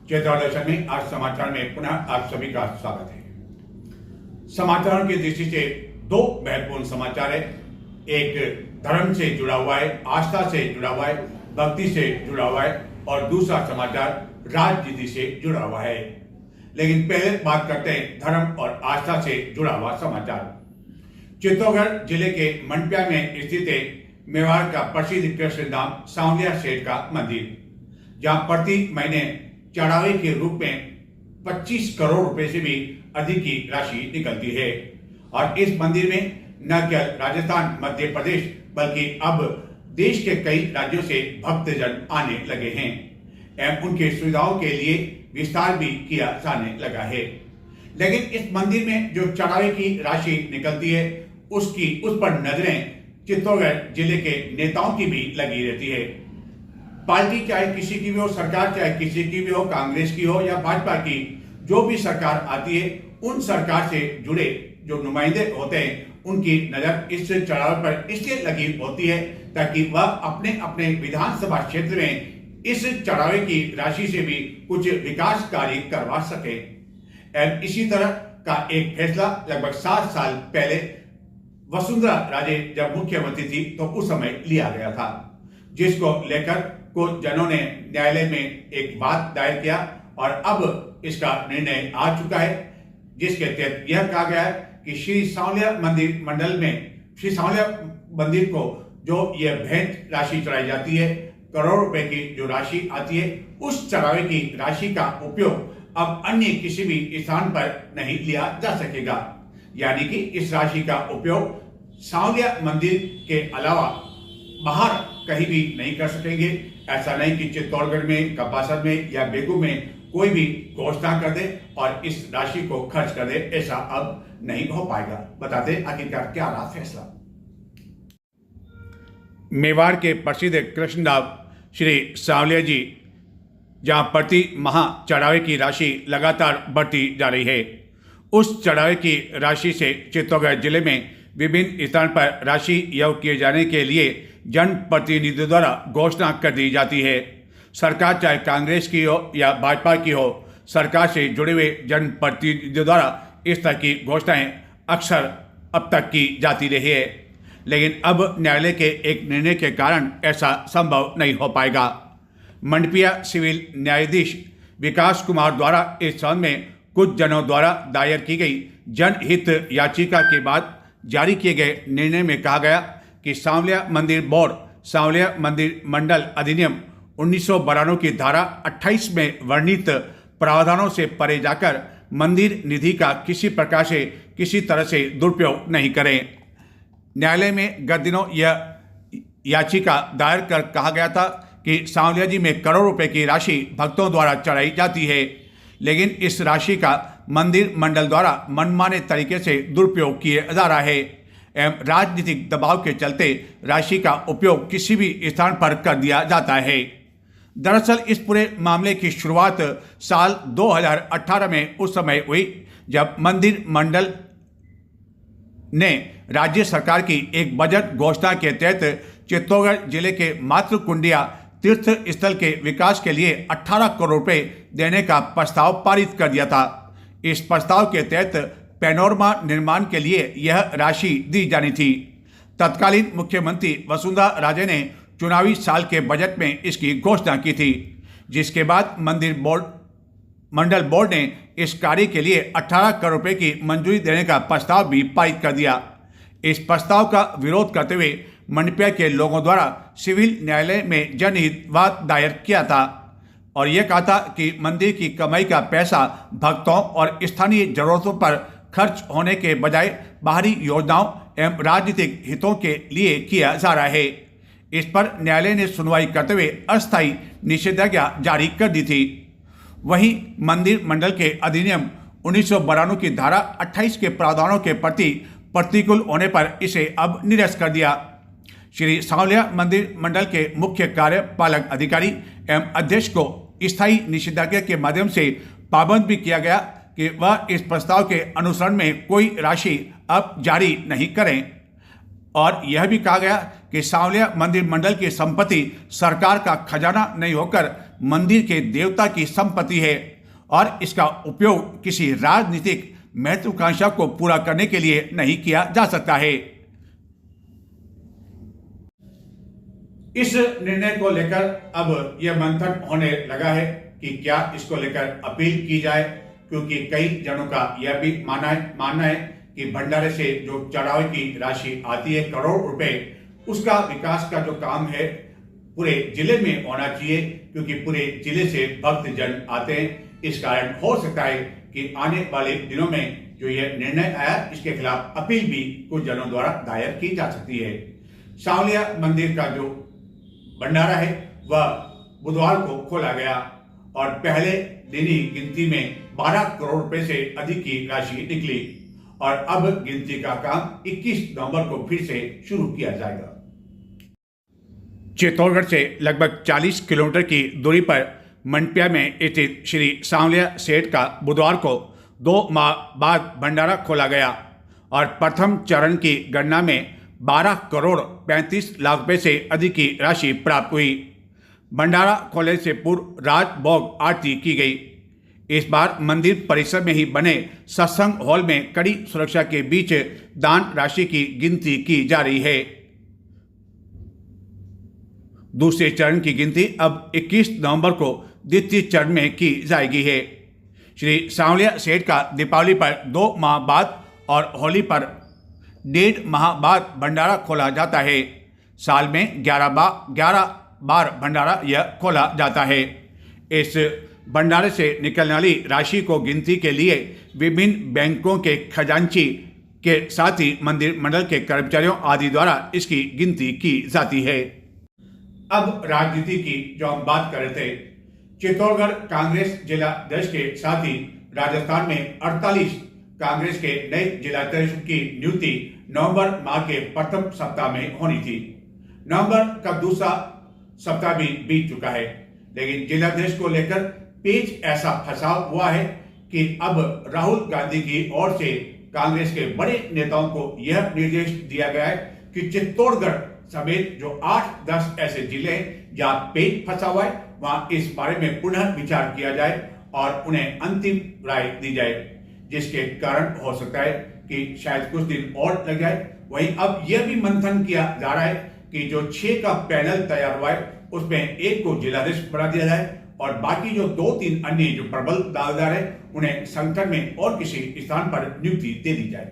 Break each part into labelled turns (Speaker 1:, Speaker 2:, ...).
Speaker 1: चैतन्य दर्शन में आज समाचार में पुनः आप सभी का स्वागत है। समाचार की दृष्टि से दो महत्वपूर्ण समाचार है। एक धर्म से जुड़ा हुआ है, आस्था से जुड़ा हुआ है, भक्ति से जुड़ा हुआ है, और दूसरा समाचार राजनीति से जुड़ा हुआ है। लेकिन पहले बात करते हैं धर्म और आस्था से जुड़ा हुआ समाचार। चित्तौड़गढ़ जिले के मंडपिया में स्थित है मेवाड़ का प्रसिद्ध कृष्णधाम सांवलिया सेठ का मंदिर, जहां प्रति महीने चढ़ावे के रूप में 25 करोड़ रुपए से भी अधिक की राशि निकलती है। और इस मंदिर में न केवल राजस्थान, मध्य प्रदेश बल्कि अब देश के कई राज्यों से भक्तजन आने लगे हैं एवं उनके सुविधाओं के लिए विस्तार भी किया जाने लगा है। लेकिन इस मंदिर में जो चढ़ावे की राशि निकलती है उस पर नजरें चित्तौड़गढ़ जिले के नेताओं की भी लगी रहती है। पार्टी चाहे किसी की भी हो, सरकार चाहे किसी की भी हो, कांग्रेस की हो या भाजपा की, जो भी सरकार आती है उन सरकार से जुड़े जो नुमाइंदे होते हैं उनकी नजर इस चढ़ावे पर इसलिए लगी होती है ताकि वह अपने अपने विधानसभा क्षेत्र में इस चढ़ावे की राशि से भी कुछ विकास कार्य करवा सके। एवं इसी तरह का एक फैसला लगभग 7 साल पहले वसुंधरा राजे जब मुख्यमंत्री थी तो उस समय लिया गया था, जिसको लेकर कुछ जनों ने न्यायालय में एक बात दायर किया और अब इसका निर्णय आ चुका है, जिसके तहत यह कहा गया है कि श्री सांवलिया मंदिर मंडल में श्री सांवलिया मंदिर को जो यह भेंट राशि चढ़ाई जाती है, करोड़ रुपए की जो राशि आती है, उस चढ़ावे की राशि का उपयोग अब अन्य किसी भी स्थान पर नहीं लिया जा सकेगा। यानी कि इस राशि का उपयोग सांवलिया मंदिर के अलावा बाहर कहीं भी नहीं कर सकेंगे। ऐसा नहीं कि चित्तौड़गढ़ में, कपासर में या बेगू में कोई भी घोषणा कर दे और इस राशि को खर्च कर दे, ऐसा अब नहीं हो पाएगा। बताते आखिरकार क्या रहा फैसला। मेवाड़ के प्रसिद्ध कृष्णधाम श्री सांवलिया जी, जहां प्रति माह चढ़ावे की राशि लगातार बढ़ती जा रही है, उस चढ़ावे की राशि से चित्तौड़गढ़ जिले में विभिन्न स्थान पर राशि व्यय किए जाने के लिए जनप्रतिनिधियों द्वारा घोषणा कर दी जाती है। सरकार चाहे कांग्रेस की हो या भाजपा की हो, सरकार से जुड़े हुए जनप्रतिनिधियों द्वारा इस तरह की घोषणाएं अक्सर अब तक की जाती रही है। लेकिन अब न्यायालय के एक निर्णय के कारण ऐसा संभव नहीं हो पाएगा। मंडपिया सिविल न्यायाधीश विकास कुमार द्वारा इस संबंध में कुछ जनों द्वारा दायर की गई जनहित याचिका के बाद जारी किए गए निर्णय में कहा गया कि सांवलिया मंदिर बोर्ड सांवलिया मंदिर मंडल अधिनियम 1992 की धारा 28 में वर्णित प्रावधानों से परे जाकर मंदिर निधि का किसी प्रकार से किसी तरह से दुरुपयोग नहीं करें। न्यायालय में गत दिनों यह याचिका दायर कर कहा गया था कि सांवलिया जी में करोड़ रुपए की राशि भक्तों द्वारा चढ़ाई जाती है, लेकिन इस राशि का मंदिर मंडल द्वारा मनमाने तरीके से दुरुपयोग किया जा रहा है एवं राजनीतिक दबाव के चलते राशि का उपयोग किसी भी स्थान पर कर दिया जाता है। दरअसल इस पूरे मामले की शुरुआत साल 2018 में उस समय हुई जब मंदिर मंडल ने राज्य सरकार की एक बजट घोषणा के तहत चित्तौड़गढ़ जिले के मातृकुंडिया तीर्थ स्थल के विकास के लिए 18 करोड़ रुपए देने का प्रस्ताव पारित कर दिया था। इस प्रस्ताव के तहत पैनोरमा निर्माण के लिए यह राशि दी जानी थी। तत्कालीन मुख्यमंत्री वसुंधरा राजे ने चुनावी साल के बजट में इसकी घोषणा की थी, जिसके बाद मंडल बोर्ड ने इस कार्य के लिए 18 करोड़ रुपए की मंजूरी देने का प्रस्ताव भी पारित कर दिया। इस प्रस्ताव का विरोध करते हुए मंडपिया के लोगों द्वारा सिविल न्यायालय में जनहित वाद दायर किया था और यह कहा था कि मंदिर की कमाई का पैसा भक्तों और स्थानीय जरूरतों पर खर्च होने के बजाय बाहरी योजनाओं एवं राजनीतिक हितों के लिए किया जा रहा है। इस पर न्यायालय ने सुनवाई करते हुए अस्थायी निषेधाज्ञा जारी कर दी थी। वहीं मंदिर मंडल के अधिनियम 1992 की धारा 28 के प्रावधानों के प्रति प्रतिकूल होने पर इसे अब निरस्त कर दिया। श्री सांवलिया मंदिर मंडल के मुख्य कार्यपालक अधिकारी एवं अध्यक्ष को स्थायी निषेधाज्ञा के माध्यम से पाबंद भी किया गया कि वह इस प्रस्ताव के अनुसरण में कोई राशि अब जारी नहीं करें और यह भी कहा गया कि सांवलिया मंदिर मंडल की संपत्ति सरकार का खजाना नहीं होकर मंदिर के देवता की संपत्ति है और इसका उपयोग किसी राजनीतिक महत्वाकांक्षा को पूरा करने के लिए नहीं किया जा सकता है। इस निर्णय को लेकर अब यह मंथन होने लगा है कि क्या इसको लेकर अपील की जाए, क्योंकि कई जनों का यह भी मानना है कि भंडारे से जो चढ़ावे की राशि आती है करोड़ रुपए, उसका विकास का जो काम है पूरे जिले में होना चाहिए, क्योंकि पूरे जिले से भक्त जन आते हैं। इस कारण हो सकता है कि आने वाले दिनों में जो यह निर्णय आया इसके खिलाफ अपील भी कुछ जनों द्वारा दायर की जा सकती है। सांवलिया मंदिर का जो भंडारा है वह बुधवार को खोला गया और पहले दिन ही गिनती में 12 करोड़ रुपए से अधिक की राशि निकली और अब गिनती का काम 21 नवंबर को फिर से शुरू किया जाएगा। चित्तौड़गढ़ से लगभग 40 किलोमीटर की दूरी पर मंडपिया में स्थित श्री सांवलिया सेठ का बुधवार को 2 माह बाद भंडारा खोला गया और प्रथम चरण की गणना में 12 करोड़ 35 लाख रुपए से अधिक की राशि प्राप्त हुई। भंडारा खोलने से पूर्व राजभोग आरती की गई। इस बार मंदिर परिसर में ही बने सत्संग हॉल में कड़ी सुरक्षा के बीच दान राशि की गिनती की जा रही है। दूसरे चरण की गिनती अब 21 नवंबर को द्वितीय चरण में की जाएगी है। श्री सांवलिया सेठ का दीपावली पर 2 माह बाद और होली पर 1.5 माह बाद भंडारा खोला जाता है। साल में 11 बार भंडारा यह खोला जाता है। इस भंडारे से निकलने वाली राशि को गिनती के लिए विभिन्न बैंकों के खजांची के साथ ही मंदिर मंडल के कर्मचारियों आदि द्वारा इसकी गिनती की जाती है। अब राजनीति की जो हम बात कर रहे थे, चित्तौड़गढ़ कांग्रेस जिला अध्यक्ष के साथ ही राजस्थान में 48 कांग्रेस के नए जिलाध्यक्षों की नियुक्ति नवंबर माह के प्रथम सप्ताह में होनी थी। नवंबर का दूसरा सप्ताह भी बीत चुका है, लेकिन जिलाध्यक्ष को लेकर पेच ऐसा फंसाव हुआ है कि अब राहुल गांधी की ओर से कांग्रेस के बड़े नेताओं को यह निर्देश दिया गया है कि चित्तौड़गढ़ समेत जो 8-10 ऐसे जिले हैं जहां पेच फंसा हुआ है, वहां इस बारे में पुनः विचार किया जाए और उन्हें अंतिम राय दी जाए, जिसके कारण हो सकता है कि शायद कुछ दिन और लग जाए। वहीं अब यह भी मंथन किया जा रहा है कि जो 6 का पैनल तैयार हुआ है उसमें एक को जिलाध्यक्ष बना दिया जाए और बाकी जो 2-3 अन्य जो प्रबल दावेदार है उन्हें संगठन में और किसी स्थान पर नियुक्ति दे दी जाए।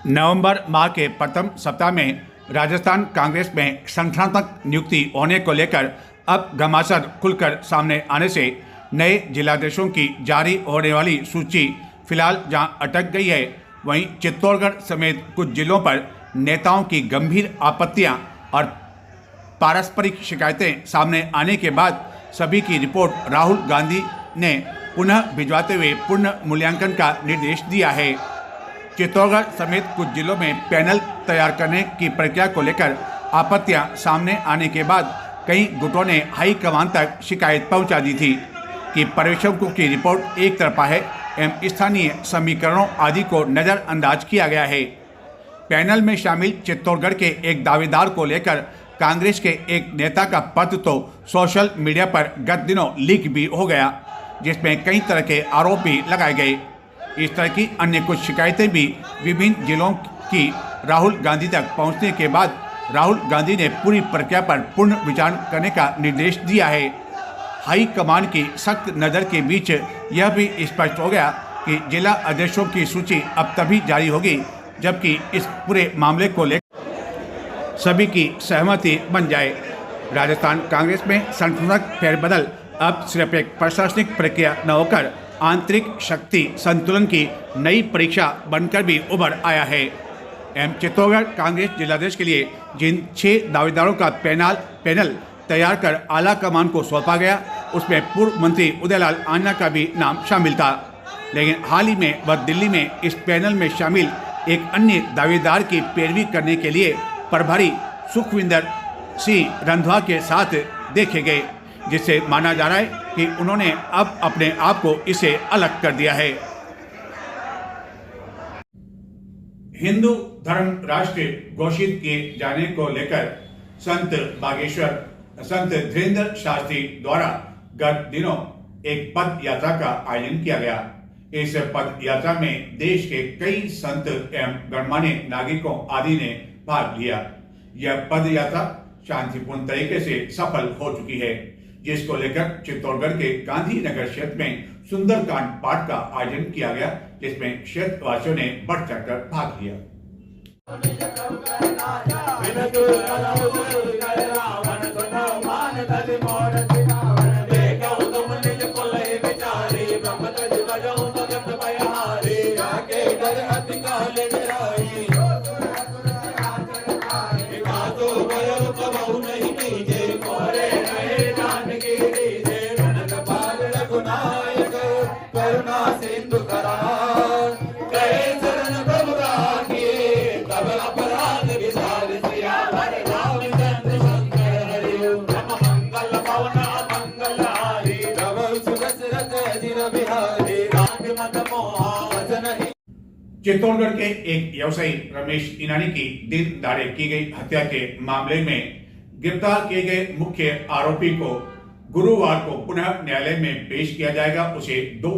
Speaker 1: नवंबर माह के प्रथम सप्ताह में राजस्थान कांग्रेस में संगठनात्मक नियुक्ति होने को लेकर अब घमासान खुलकर सामने आने से नए जिलाध्यक्षों की जारी होने वाली सूची फिलहाल जहां अटक गई है, वहीं चित्तौड़गढ़ समेत कुछ जिलों पर नेताओं की गंभीर आपत्तियां और पारस्परिक शिकायतें सामने आने के बाद सभी की रिपोर्ट राहुल गांधी ने पुनः भिजवाते हुए पूर्ण मूल्यांकन का निर्देश दिया है। चित्तौड़गढ़ समेत कुछ जिलों में पैनल तैयार करने की प्रक्रिया को लेकर आपत्तियां सामने आने के बाद कई गुटों ने हाईकमान तक शिकायत पहुंचा दी थी कि पर्यवेक्षकों की रिपोर्ट एक तरफा है एवं स्थानीय समीकरणों आदि को नज़रअंदाज किया गया है। पैनल में शामिल चित्तौड़गढ़ के एक दावेदार को लेकर कांग्रेस के एक नेता का पत्र तो सोशल मीडिया पर गत दिनों लीक भी हो गया, जिसमें कई तरह के आरोप भी लगाए गए। इस तरह की अन्य कुछ शिकायतें भी विभिन्न जिलों की राहुल गांधी तक पहुंचने के बाद राहुल गांधी ने पूरी प्रक्रिया पर पूर्ण विचार करने का निर्देश दिया है। हाई कमान की सख्त नज़र के बीच यह भी स्पष्ट हो गया कि जिला अध्यक्षों की सूची अब तभी जारी होगी जबकि इस पूरे मामले को लेकर सभी की सहमति बन जाए। राजस्थान कांग्रेस में संगठनात्मक फेरबदल अब सिर्फ एक प्रशासनिक प्रक्रिया न होकर आंतरिक शक्ति संतुलन की नई परीक्षा बनकर भी उभर आया है। एवं चित्तौड़गढ़ कांग्रेस जिलाध्यक्ष के लिए जिन 6 दावेदारों का पैनल तैयार कर आला कमान को सौंपा गया, उसमें पूर्व मंत्री उदयलाल आन्ना का भी नाम शामिल था, लेकिन हाल ही में वह दिल्ली में इस पैनल में शामिल एक अन्य दावेदार की पैरवी करने के लिए प्रभारी सुखविंदर सिंह रंधवा के साथ देखे गए, जिससे माना जा रहा है कि उन्होंने अब अपने आप को इससे अलग कर दिया है। हिंदू धर्म राष्ट्र घोषित किए जाने को लेकर संत बागेश्वर संत धीरेन्द्र शास्त्री द्वारा गत दिनों एक पद यात्रा का आयोजन किया गया। इस पद यात्रा में देश के कई संत एवं गणमान्य नागरिकों आदि ने भाग लिया। यह पद यात्रा शांतिपूर्ण तरीके से सफल हो चुकी है, जिसको लेकर चित्तौड़गढ़ के गांधीनगर क्षेत्र में सुंदरकांड पाठ का आयोजन किया गया, जिसमें क्षेत्रवासियों ने बढ़ चढ़कर भाग लिया। चित्तौड़गढ़ के एक व्यवसायी रमेश ईनानी की दिन दहाड़े की गई हत्या के मामले में गिरफ्तार किए गए मुख्य आरोपी को गुरुवार को पुनः न्यायालय में पेश किया जाएगा। उसे 2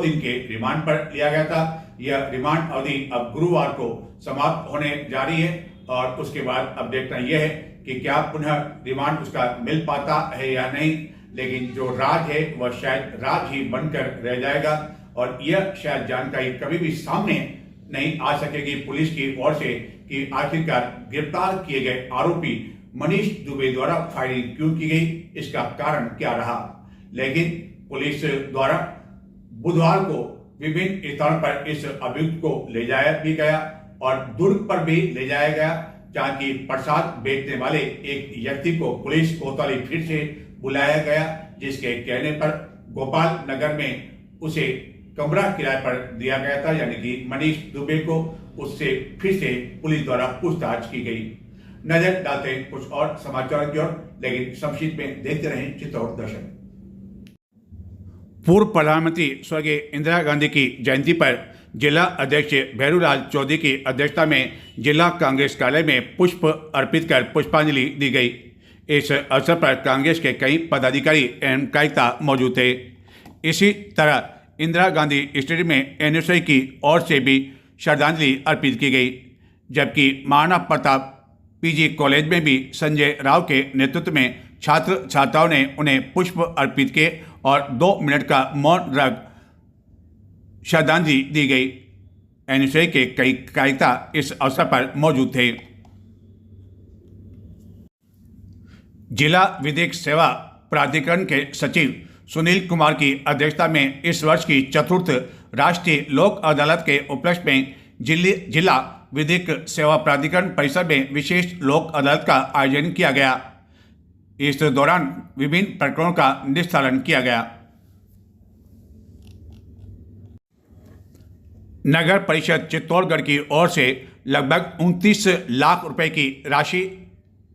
Speaker 1: दिन के रिमांड पर लिया गया था। यह रिमांड अवधि अब गुरुवार को समाप्त होने जा रही है और उसके बाद अब देखना यह है कि क्या पुनः रिमांड उसका मिल पाता है या नहीं। लेकिन जो राज है वह शायद राज ही बनकर रह जाएगा और यह शायद जानकारी कभी भी सामने नहीं आ सकेगी पुलिस की ओर से कि आखिरकार गिरफ्तार किए गए आरोपी मनीष दुबे द्वारा फायरिंग क्यों की गई, इसका कारण क्या रहा। लेकिन पुलिस द्वारा बुधवार को विभिन्न स्थानों पर इस अभियुक्त को ले जाया भी गया और दुर्ग पर भी ले जाया गया, जहां की प्रसाद बेचने वाले एक व्यक्ति को पुलिस कोतवाली फिर से बुलाया गया, जिसके कहने पर गोपाल नगर में उसे कमरा किराए पर दिया गया था, यानी कि मनीष दुबे को उससे फिर से पुलिस द्वारा पूछताछ की गई। नजर डालते हैं कुछ और समाचार की ओर, लेकिन संक्षिप्त में देखते रहें चित्तौड़ दर्शन। पूर्व प्रधानमंत्री स्वर्गीय इंदिरा गांधी की जयंती पर जिला अध्यक्ष भैरूलाल चौधरी की अध्यक्षता में जिला कांग्रेस कार्यालय में पुष्प अर्पित कर पुष्पांजलि दी गई। इस अवसर पर कांग्रेस के कई पदाधिकारी एवं कार्यकर्ता मौजूद थे। इसी तरह इंदिरा गांधी स्टेडियम में एनएसआई की ओर से भी श्रद्धांजलि अर्पित की गई, जबकि महाराणा प्रताप पीजी कॉलेज में भी संजय राव के नेतृत्व में छात्र छात्राओं ने उन्हें पुष्प अर्पित किए और 2 मिनट का मौन रख श्रद्धांजलि दी गई। एनएसआई के कई कार्यकर्ता इस अवसर पर मौजूद थे। जिला विधिक सेवा प्राधिकरण के सचिव सुनील कुमार की अध्यक्षता में इस वर्ष की 4th राष्ट्रीय लोक अदालत के उपलक्ष्य में जिला विधिक सेवा प्राधिकरण परिसर में विशेष लोक अदालत का आयोजन किया गया। इस दौरान विभिन्न प्रकरणों का निस्तारण किया गया। नगर परिषद चित्तौड़गढ़ की ओर से लगभग 29 लाख रुपए की राशि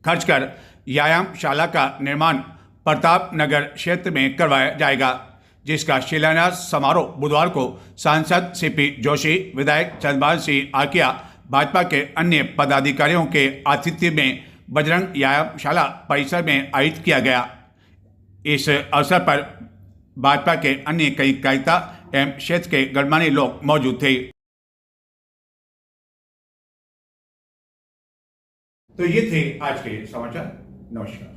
Speaker 1: खर्च कर व्यायामशाला का निर्माण प्रताप नगर क्षेत्र में करवाया जाएगा, जिसका शिलान्यास समारोह बुधवार को सांसद सीपी जोशी, विधायक चंद्रभान सिंह आकिया, भाजपा के अन्य पदाधिकारियों के आतिथ्य में बजरंग व्यायामशाला परिसर में आयोजित किया गया। इस अवसर पर भाजपा के अन्य कई कार्यकर्ता एवं क्षेत्र के गणमान्य लोग मौजूद थे। तो ये थे आज के समाचार। नमस्कार।